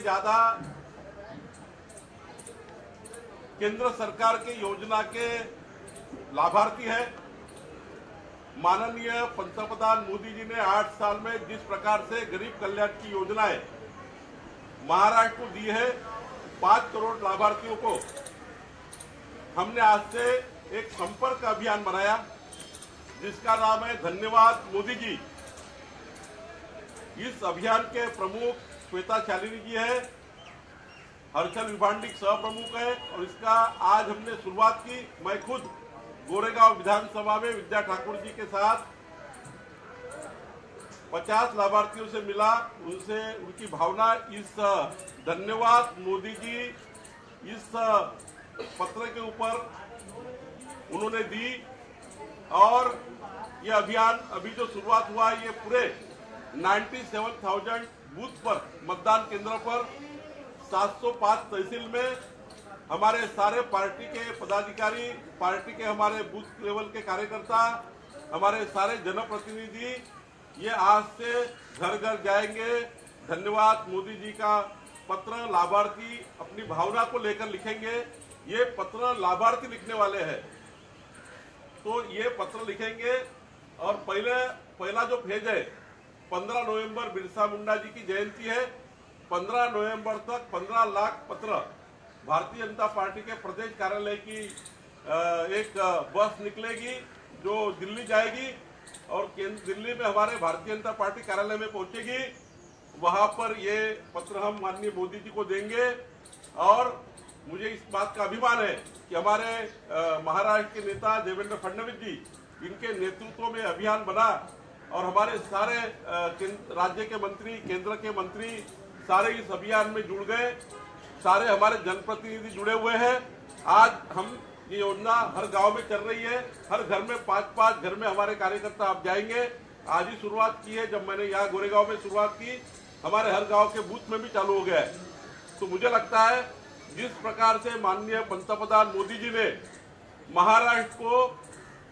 ज्यादा केंद्र सरकार की योजना के लाभार्थी है। माननीय पंतप्रधान मोदी जी ने 8 साल में जिस प्रकार से गरीब कल्याण की योजनाएं महाराष्ट्र को दी है, 5 करोड़ लाभार्थियों को हमने आज से एक संपर्क अभियान बनाया जिसका नाम है धन्यवाद मोदी जी। इस अभियान के प्रमुख श्वेता शालिनी जी है, हर्षल विभांडिक सह प्रमुख है और इसका आज हमने शुरुआत की। मैं खुद गोरेगांव विधानसभा में विद्या ठाकुर जी के साथ 50 लाभार्थियों से मिला, उनसे उनकी भावना इस धन्यवाद मोदी जी इस पत्र के ऊपर उन्होंने दी। और ये अभियान अभी जो शुरुआत हुआ ये पूरे 97,000 बूथ पर, मतदान केंद्र पर 705 तहसील में हमारे सारे पार्टी के पदाधिकारी, पार्टी के हमारे बूथ लेवल के कार्यकर्ता, हमारे सारे जनप्रतिनिधि ये आज से घर घर जाएंगे। धन्यवाद मोदी जी का पत्र लाभार्थी अपनी भावना को लेकर लिखेंगे। ये पत्र लाभार्थी लिखने वाले हैं, तो ये पत्र लिखेंगे और पहला जो फेज है 15 नवंबर बिरसा मुंडा जी की जयंती है। 15 नवंबर तक 15 लाख पत्र भारतीय जनता पार्टी के प्रदेश कार्यालय की एक बस निकलेगी जो दिल्ली जाएगी और दिल्ली में हमारे भारतीय जनता पार्टी कार्यालय में पहुंचेगी। वहां पर ये पत्र हम माननीय मोदी जी को देंगे। और मुझे इस बात का अभिमान है कि हमारे महाराष्ट्र के नेता देवेंद्र फडणवीस जी, इनके नेतृत्व में अभियान बना और हमारे सारे राज्य के मंत्री, केंद्र के मंत्री सारे इस अभियान में जुड़ गए। सारे हमारे जनप्रतिनिधि जुड़े हुए हैं। आज हम ये योजना हर गांव में चल रही है, हर घर में 5-5 घर में हमारे कार्यकर्ता आप जाएंगे। आज ही शुरुआत की है, जब मैंने यहाँ गोरेगांव में शुरुआत की, हमारे हर गांव के बूथ में भी चालू हो गया है। तो मुझे लगता है जिस प्रकार से माननीय पंतप्रधान मोदी जी ने महाराष्ट्र को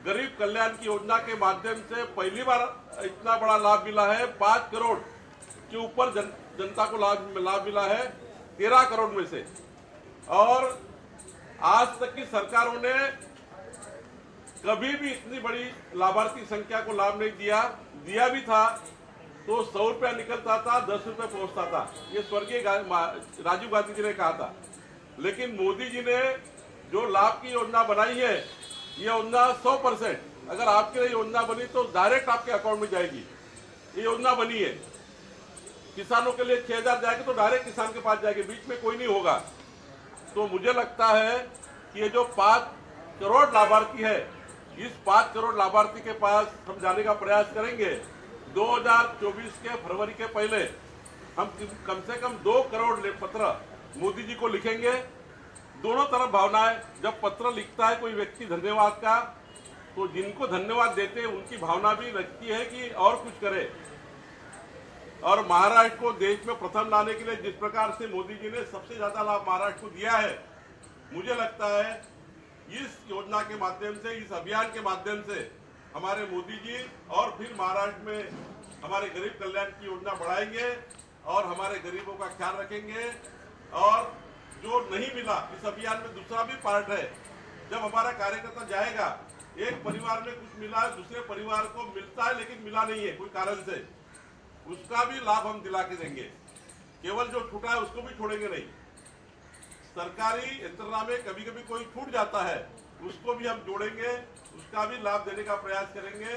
गरीब कल्याण की योजना के माध्यम से पहली बार इतना बड़ा लाभ मिला है, 5 करोड़ के ऊपर जनता को लाभ मिला है 13 करोड़ में से। और आज तक की सरकारों ने कभी भी इतनी बड़ी लाभार्थी संख्या को लाभ नहीं दिया भी था तो 100 रुपया निकलता था, 10 रुपये पहुंचता था। ये स्वर्गीय राजीव गांधी जी ने कहा था। लेकिन मोदी जी ने जो लाभ की योजना बनाई है, ये योजना 100% अगर आपके लिए योजना बनी तो डायरेक्ट आपके अकाउंट में जाएगी। ये योजना बनी है, किसानों के लिए 6,000 जाएगी तो डायरेक्ट किसान के पास जाएगी, बीच में कोई नहीं होगा। तो मुझे लगता है कि ये जो 5 करोड़ लाभार्थी है, इस 5 करोड़ लाभार्थी के पास हम जाने का प्रयास करेंगे। 2024 के फरवरी के पहले हम कम से कम 2 करोड़ पत्र मोदी जी को लिखेंगे। दोनों तरफ भावनाएं, जब पत्र लिखता है कोई व्यक्ति धन्यवाद का, तो जिनको धन्यवाद देते हैं उनकी भावना भी लगती है कि और कुछ करे। और महाराष्ट्र को देश में प्रथम लाने के लिए जिस प्रकार से मोदी जी ने सबसे ज्यादा लाभ महाराष्ट्र को दिया है, मुझे लगता है इस योजना के माध्यम से, इस अभियान के माध्यम से हमारे मोदी जी और फिर महाराष्ट्र में हमारे गरीब कल्याण की योजना बढ़ाएंगे और हमारे गरीबों का ख्याल रखेंगे। और जो नहीं मिला इस अभियान में दूसरा भी पार्ट है, जब हमारा कार्यकर्ता जाएगा, एक परिवार में कुछ मिला, दूसरे परिवार को मिलता है लेकिन मिला नहीं है कोई कारण से, उसका भी लाभ हम दिला के देंगे। केवल जो छूटा है उसको भी छोड़ेंगे नहीं। सरकारी यंत्रणा में कभी कभी कोई छूट जाता है, उसको भी हम जोड़ेंगे, उसका भी लाभ देने का प्रयास करेंगे।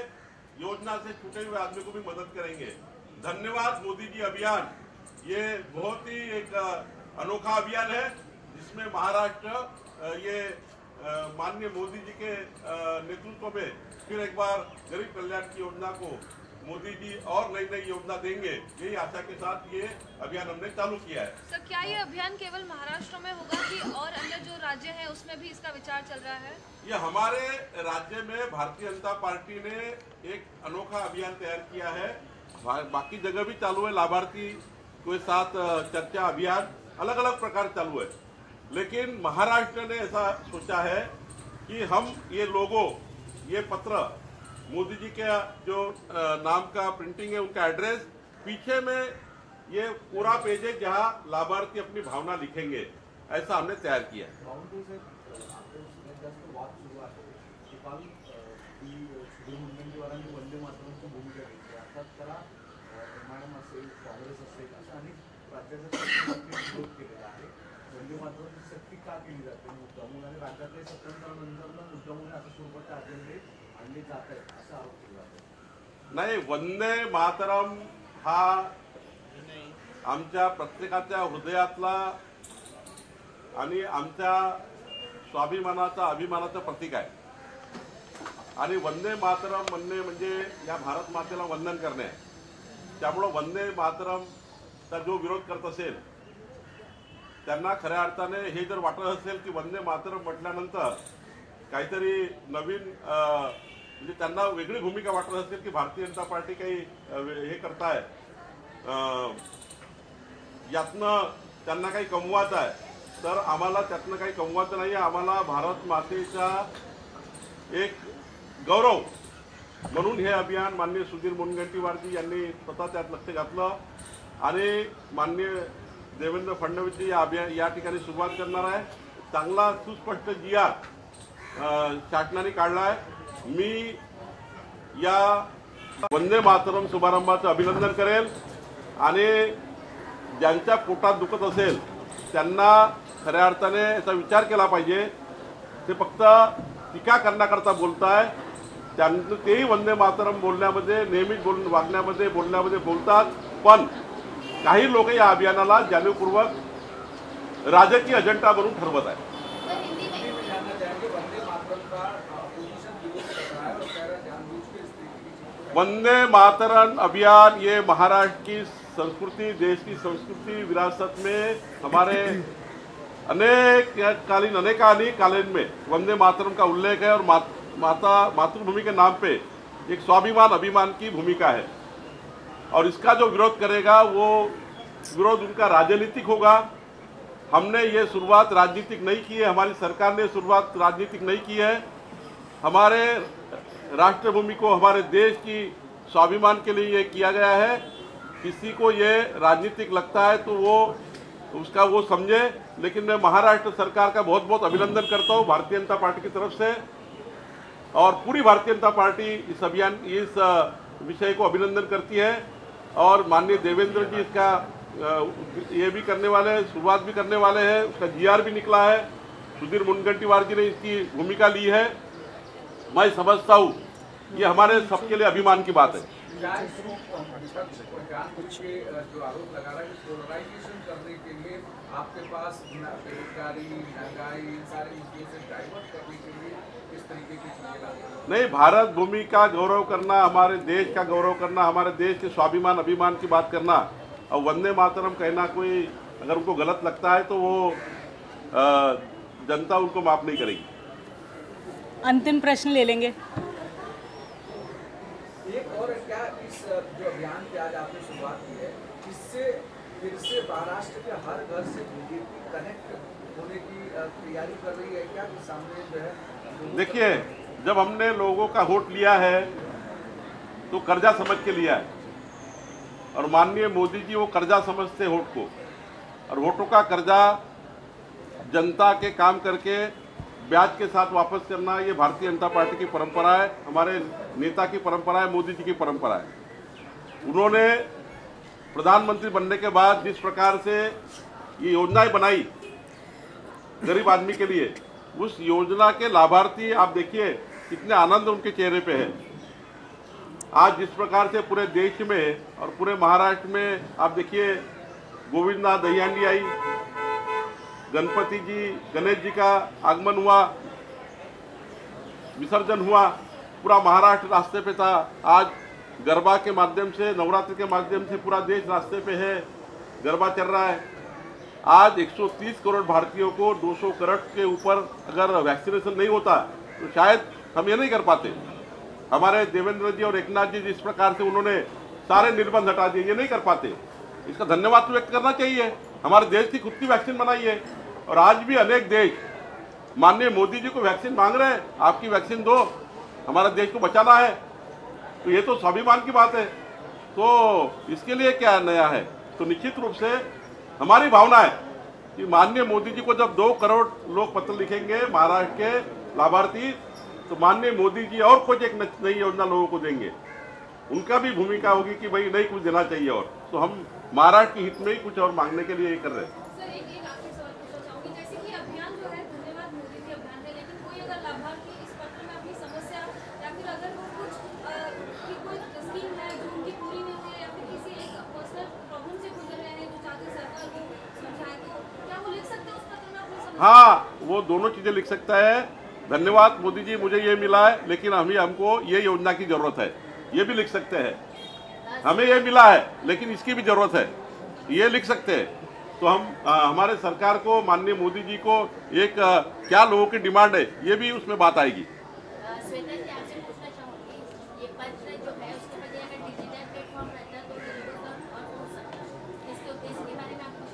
योजना से छूटे हुए आदमी को भी मदद करेंगे। धन्यवाद मोदी जी अभियान, ये बहुत ही एक अनोखा अभियान है जिसमें महाराष्ट्र ये माननीय मोदी जी के नेतृत्व में फिर एक बार गरीब कल्याण की योजना को मोदी जी और नई नई योजना देंगे, यही आशा के साथ ये अभियान हमने चालू किया है। सर, क्या ये अभियान केवल महाराष्ट्र में होगा कि और अन्य जो राज्य हैं उसमें भी इसका विचार चल रहा है? ये हमारे राज्य में भारतीय जनता पार्टी ने एक अनोखा अभियान तैयार किया है। बाकी जगह भी चालू है, लाभार्थी के साथ चर्चा अभियान अलग अलग प्रकार चालू है। लेकिन महाराष्ट्र ने ऐसा सोचा है कि हम ये लोगो, ये पत्र, मोदी जी के जो नाम का प्रिंटिंग है, उनका एड्रेस, पीछे में ये पूरा पेज है जहाँ लाभार्थी अपनी भावना लिखेंगे, ऐसा हमने तैयार किया। वंदे मातरमची भूमिका घेतली, अर्थात त्याला MIM असेल, काँग्रेस असेल असं अनेक राज्याचा विरोध केलेला आहे। वंदे मातरमची सक्ती का केली जाते मुद्दामून आणि राज्यातले स्वातंत्र्यानंतर मुद्दामून अशा स्वरूपाचे अजेंडे आणले जात आहेत असा आरोप केला जातो। नाही, वंदे मातरम हा आमच्या प्रत्येकाच्या हृदयातला आणि आमच्या स्वाभिमानाचा अभिमानाचं प्रतीक आहे आणि वंदे मातरम म्हणणे म्हणजे या भारत मातेला वंदन करणे आहे। त्यामुळं वंदे मातरमचा जो विरोध करत असेल त्यांना खऱ्या अर्थाने हे जर वाटत असेल की वंदे मातरम म्हटल्यानंतर काहीतरी नवीन म्हणजे त्यांना वेगळी भूमिका वाटत असेल की भारतीय जनता पार्टी काही हे करताय, यातनं त्यांना काही कमवायचं आहे, तर आम्हाला त्यातनं काही कमवायचं नाही। आम्हाला भारत मातेचा एक गौरव म्हणून हे अभियान माननीय सुधीर मुनगंटीवारजी यांनी स्वतः त्यात लक्ष घातलं आणि माननीय देवेंद्र फडणवीसजी या ठिकाणी सुरुवात करणार आहे। चांगला सुस्पष्ट GR शासनाने काढला आहे। मी या वंदे मातरम शुभारंभाचं अभिनंदन करेल आणि ज्यांच्या पोटात दुखत असेल त्यांना खऱ्या अर्थाने याचा विचार केला पाहिजे। ते फक्त टीका करण्याकरता बोलताय, त्यांचं तेही वंदे मातरम बोलण्यामध्ये नेहमीच वागण्यामध्ये बोलण्यामध्ये बोलतात, पण काही लोक या अभियानाला जाणीवपूर्वक राजकीय अजेंडा बनवून ठरवत आहेत। वंदे मातरम अभियान ये महाराष्ट्र की संस्कृति, देश की संस्कृति विरासत में हमारे अनेकानेक कालीन में वंदे मातरम का उल्लेख है और मातृभूमि के नाम पे एक स्वाभिमान अभिमान की भूमिका है और इसका जो विरोध करेगा वो विरोध उनका राजनीतिक होगा। हमने ये शुरुआत राजनीतिक नहीं की है, हमारी सरकार ने शुरुआत राजनीतिक नहीं की है। हमारे राष्ट्रभूमि को हमारे देश की स्वाभिमान के लिए ये किया गया है। किसी को ये राजनीतिक लगता है तो वो उसका वो समझे, लेकिन मैं महाराष्ट्र सरकार का बहुत बहुत अभिनंदन करता हूँ भारतीय जनता पार्टी की तरफ से, और पूरी भारतीय जनता पार्टी इस अभियान इस विषय को अभिनंदन करती है। और माननीय देवेंद्र जी इसका ये भी करने वाले हैं, शुरुआत भी करने वाले हैं, उसका GR भी निकला है, सुधीर मुनगंटीवार जी ने इसकी भूमिका ली है। मैं समझता हूँ ये हमारे सबके लिए अभिमान की बात है। जो आरोप लगा रहा है कि पोलराइजेशन करने के लिए आपके पास बेरोजगारी, महंगाई, इन सारे मुद्दों से डाइवर्ट करने के लिए किस तरीके की चीजें लाते हैं? नहीं, भारत भूमि का गौरव करना, हमारे देश का गौरव करना, हमारे देश के स्वाभिमान अभिमान की बात करना और वंदे मातरम कहना कोई अगर उनको गलत लगता है तो वो जनता उनको माफ नहीं करेगी। अंतिम प्रश्न ले लेंगे। एक और क्या इस जो अभियान की आज आपने शुरुआत की है, इससे फिर से महाराष्ट्र के हर घर से बीजेपी कनेक्ट होने की तैयारी कर रही है क्या? सामने जो है, देखिए, जब हमने लोगों का वोट लिया है तो कर्जा समझ के लिया है और माननीय मोदी जी वो कर्जा समझते वोट को, और वोटों का कर्जा जनता के काम करके ब्याज के साथ वापस करना ये भारतीय जनता पार्टी की परंपरा है, हमारे नेता की परंपरा है, मोदी जी की परंपरा है। उन्होंने प्रधानमंत्री बनने के बाद जिस प्रकार से ये योजनाएं बनाई गरीब आदमी के लिए, उस योजना के लाभार्थी आप देखिए कितने आनंद उनके चेहरे पे है। आज जिस प्रकार से पूरे देश में और पूरे महाराष्ट्र में आप देखिए गोविंदनाथ दहीहांडी आई, गणपति जी, गणेश जी का आगमन हुआ, विसर्जन हुआ, पूरा महाराष्ट्र रास्ते पे था। आज गरबा के माध्यम से, नवरात्रि के माध्यम से पूरा देश रास्ते पे है, गरबा चल रहा है। आज 130 करोड़ भारतीयों को 200 करोड़ के ऊपर अगर वैक्सीनेशन नहीं होता तो शायद हम ये नहीं कर पाते। हमारे देवेंद्र जी और एकनाथ जी जिस प्रकार से उन्होंने सारे निर्बंध हटा दिए, ये नहीं कर पाते। इसका धन्यवाद व्यक्त करना चाहिए। हमारे देश की खुद की वैक्सीन बनाई है और आज भी अनेक देश माननीय मोदी जी को वैक्सीन मांग रहे हैं, आपकी वैक्सीन दो, हमारा देश को बचाना है। तो ये तो स्वाभिमान की बात है, तो इसके लिए क्या नया है? तो निश्चित रूप से हमारी भावना है कि माननीय मोदी जी को जब 2 करोड़ लोग पत्र लिखेंगे महाराष्ट्र के लाभार्थी, तो माननीय मोदी जी और कुछ एक नई योजना लोगों को देंगे। उनका भी भूमिका होगी कि भाई नहीं कुछ देना चाहिए, और तो हम महाराष्ट्र के हित में ही कुछ और मांगने के लिए ये कर रहे हैं। सर एक आखिरी सवाल पूछना चाहूंगी, जैसे कि अभियान जो है धन्यवाद मोदी जी अभियान है, लेकिन कोई अगर लाभार्थी इस पत्र में अपनी समस्या या फिर अगर वो कुछ की कोई स्कीम है जो उनकी पूरी नहीं हुई है या फिर किसी एक पर्सनल प्रॉब्लम से गुजर रहे हैं जो चाहते सरकार को समझाए, तो क्या वो लिख सकते हैं उस पत्र में अपनी समस्या? हाँ, वो दोनों चीजें लिख सकता है। धन्यवाद मोदी जी, मुझे ये मिला है लेकिन हमको ये योजना की जरूरत है, ये भी लिख सकते हैं। हमें ये मिला है लेकिन इसकी भी जरूरत है, ये लिख सकते हैं। तो हम हमारे सरकार को, माननीय मोदी जी को एक क्या लोगों की डिमांड है, ये भी उसमें बात आएगी। श्वेता जी, आपसे पूछना चाहूंगी, ये पत्र जो है उसके बजाय अगर डिजिटल प्लेटफॉर्म रहता तो लोगों का और हो सकता, इसके उद्देश्य के बारे में आप कुछ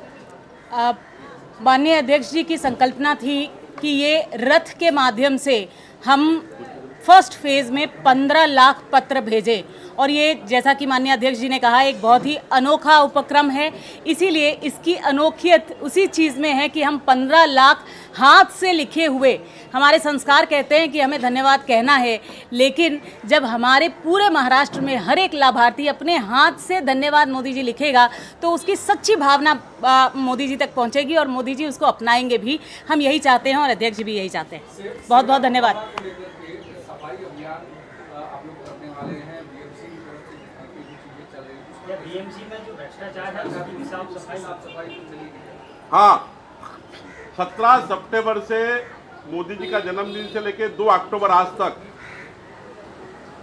बताइए। माननीय अध्यक्ष जी की संकल्पना थी कि ये रथ के माध्यम से हम फर्स्ट फेज में 15 लाख पत्र भेजे, और ये जैसा कि माननीय अध्यक्ष जी ने कहा एक बहुत ही अनोखा उपक्रम है। इसीलिए इसकी अनोखियत उसी चीज़ में है कि हम 15 लाख हाथ से लिखे हुए, हमारे संस्कार कहते हैं कि हमें धन्यवाद कहना है, लेकिन जब हमारे पूरे महाराष्ट्र में हर एक लाभार्थी अपने हाथ से धन्यवाद मोदी जी लिखेगा तो उसकी सच्ची भावना मोदी जी तक पहुंचेगी और मोदी जी उसको अपनाएंगे भी। हम यही चाहते हैं और अध्यक्ष जी भी यही चाहते हैं। बहुत बहुत धन्यवाद। सफाई अभियान आप लोग करने वाले हैं, बीएमसी की तरफ से जितनी भी चीजें चल रही हैं, बीएमसी में जो भ्रष्टाचार है उसकी भी साफ सफाई चलेगी। हाँ, 17 सितंबर से मोदी जी का जन्मदिन से लेकर 2 अक्टूबर आज तक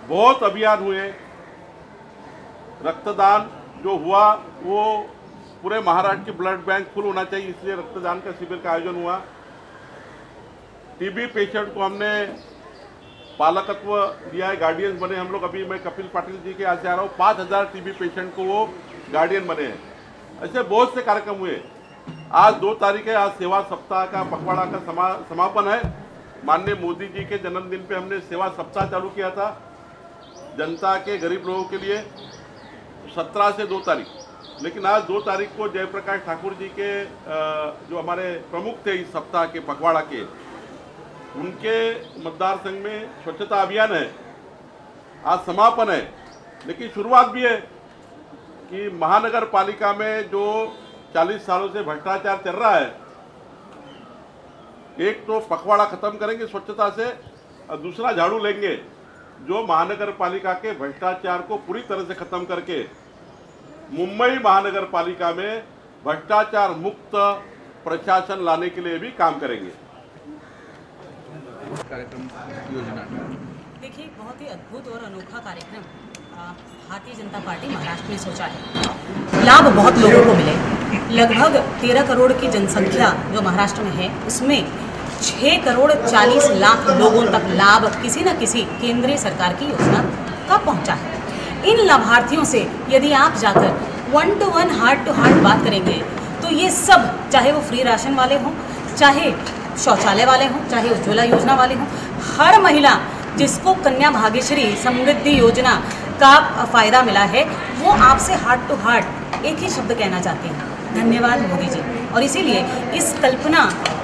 बहुत अभियान हुए। रक्तदान जो हुआ वो पूरे महाराष्ट्र की ब्लड बैंक फुल होना चाहिए, इसलिए रक्तदान का शिविर का आयोजन हुआ। टीबी पेशेंट को हमने पालकत्व दिया है, गार्डियंस बने हम लोग। अभी मैं कपिल पाटिल जी के यहाँ से आ रहा हूँ, 5000 टीबी पेशेंट को वो गार्डियन बने हैं। ऐसे बहुत से कार्यक्रम हुए। आज 2 तारीख है, आज सेवा सप्ताह का पखवाड़ा का समापन है। माननीय मोदी जी के जन्मदिन पे हमने सेवा सप्ताह चालू किया था जनता के, गरीब लोगों के लिए, 17 से 2 तारीख। लेकिन आज 2 तारीख को जयप्रकाश ठाकुर जी के जो हमारे प्रमुख थे इस सप्ताह के पखवाड़ा के, उनके मतदार संघ में स्वच्छता अभियान है। आज समापन है, लेकिन शुरुआत भी है कि महानगर पालिका में जो 40 सालों से भ्रष्टाचार चल रहा है, एक तो पखवाड़ा खत्म करेंगे स्वच्छता से, और दूसरा झाड़ू लेंगे जो महानगर पालिका के भ्रष्टाचार को पूरी तरह से खत्म करके मुंबई महानगर पालिका में भ्रष्टाचार मुक्त प्रशासन लाने के लिए भी काम करेंगे। कार्यक्रम योजना देखिए, बहुत ही अद्भुत और अनोखा कार्यक्रम भारतीय जनता पार्टी महाराष्ट्र में सोचा है। लाभ बहुत लोगों को मिले। लगभग 13 करोड़ की जनसंख्या जो महाराष्ट्र में है, उसमें 6 करोड़ 40 लाख लोगों तक लाभ किसी न किसी केंद्रीय सरकार की योजना का पहुंचा है। इन लाभार्थियों से यदि आप जाकर 1 to 1 हार्ट टू हार्ट बात करेंगे तो ये सब, चाहे वो फ्री राशन वाले हों, चाहे शौचालय वाले हों, चाहे उज्ज्वला योजना वाले हों, हर महिला जिसको कन्या भाग्यश्री समृद्धि योजना का फ़ायदा मिला है, वो आपसे हार्ट टू हार्ट एक ही शब्द कहना चाहते हैं, धन्यवाद मोदी जी। और इसीलिए इस कल्पना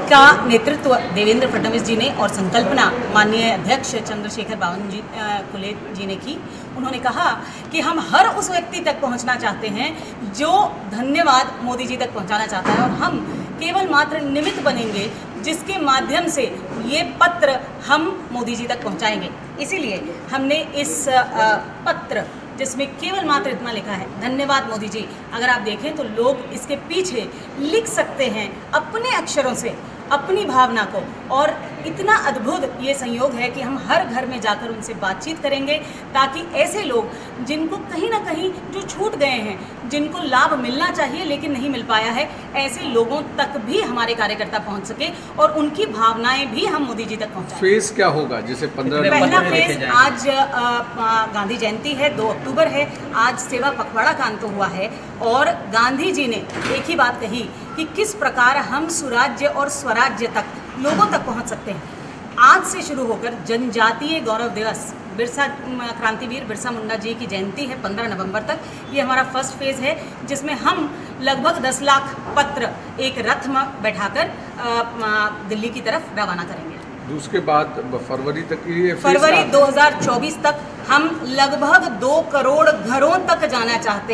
का नेतृत्व देवेंद्र फडणवीस जी ने और संकल्पना माननीय अध्यक्ष चंद्रशेखर बावनकुले जी ने की। उन्होंने कहा कि हम हर उस व्यक्ति तक पहुंचना चाहते हैं जो धन्यवाद मोदी जी तक पहुंचाना चाहता है, और हम केवल मात्र निमित्त बनेंगे जिसके माध्यम से ये पत्र हम मोदी जी तक पहुंचाएंगे। इसीलिए हमने इस पत्र जिसमें केवल मात्र इतना लिखा है, धन्यवाद मोदी जी, अगर आप देखें तो लोग इसके पीछे लिख सकते हैं अपने अक्षरों से अपनी भावना को। और इतना अद्भुत ये संयोग है कि हम हर घर में जाकर उनसे बातचीत करेंगे, ताकि ऐसे लोग जिनको कहीं ना कहीं जो छूट गए हैं, जिनको लाभ मिलना चाहिए लेकिन नहीं मिल पाया है, ऐसे लोगों तक भी हमारे कार्यकर्ता पहुंच सके और उनकी भावनाएं भी हम मोदी जी तक पहुंचाएं। फेज क्या होगा? जैसे 15 पहला फेज आज गांधी जयंती है, 2 अक्टूबर है, आज सेवा पखवाड़ा का अंत हुआ है, और गांधी जी ने एक ही बात कही कि किस प्रकार हम सुराज्य और स्वराज्य तक लोगों तक पहुंच सकते हैं। आज से शुरू होकर जनजातीय गौरव दिवस, क्रांतिवीर बिरसा मुंडा जी की जयंती है 15 नवंबर तक, ये हमारा फर्स्ट फेज़ है, जिसमें हम लगभग 10 लाख पत्र एक रथ में बैठाकर दिल्ली की तरफ रवाना करेंगे। उसके बाद फरवरी तक ये फरवरी 2024 तक हम लगभग 2 करोड़ घरों तक जाना चाहते हैं।